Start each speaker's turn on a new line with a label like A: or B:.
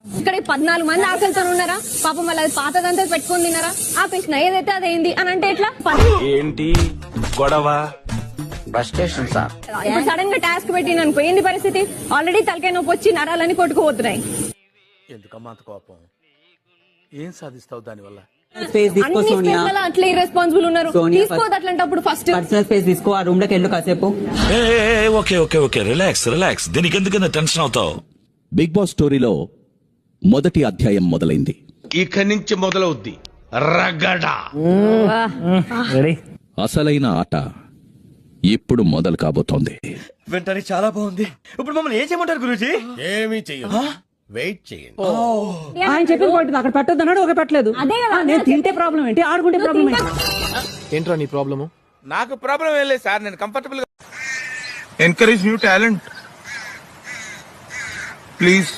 A: ఇక్కడ 14 మంది ఆకలితో ఉన్నారా పాపం, వాళ్ళ పాతదంతా పెట్టుకొని తిన్నారా, ఆపేసిన ఏదైతే అదేంది అని అంటే ఎట్లా?
B: ఏంటి గొడవ?
C: Frustration sir.
A: ఇప్పుడు సడన్ గా టాస్క్ పెట్టిన అనుకో, ఏంది పరిస్థితి? ఆల్రెడీ తలకాయ నొప్పి వచ్చి నరాలని కొట్టుకుపోతున్నాయి.
D: ఎందుకమ్మా అంత కోపం? ఏం సాధిస్తావు దానివల్ల?
E: స్పేస్ తీసుకో
A: అన్ని
E: సోనియా.
A: స్పేస్ అట్లా ఇర్రెస్పాన్సిబుల్ ఉన్నారు.
E: సోనియా,
A: తీసుకోదు అట్లాంటప్పుడు ఫస్ట్
E: పర్సనల్ స్పేస్ తీసుకో, ఆ రూమ్ లోకి వెళ్ళు కాసేపు.
B: Okay okay okay relax relax. దీనికి ఎందుకన్నా టెన్షన్ అవుతావు?
F: బిగ్ బాస్ స్టోరీలో మొదటి అధ్యాయం మొదలైంది.
G: ఇక్కడి నుంచి మొదలవుద్ది రగడ.
F: అసలైన ఆట ఇప్పుడు మొదలు కాబోతోంది.
H: వింటానికి చాలా బాగుంది. ఇప్పుడు మమ్మల్ని ఏం చేయమంటారు గురూజీ?
G: ఏమీ చెయ్యదు, వెయిట్ చేయండి.
E: ఆయన చెప్పిన పాయింట్ అక్కడ పెట్టొద్దు అన్నాడు, ఒక పెట్టలేదు.
A: అదే కదా,
E: నేను తింటే ప్రాబ్లం ఏంటి, ఆడుకుంటే ప్రాబ్లం ఏంటి?
D: ఏంట్రా నీ ప్రాబ్లము?
H: నాకు ప్రాబ్లం ఏం లేదు సార్, నేను కంఫర్టబుల్ గా.
G: Encourage new talent please.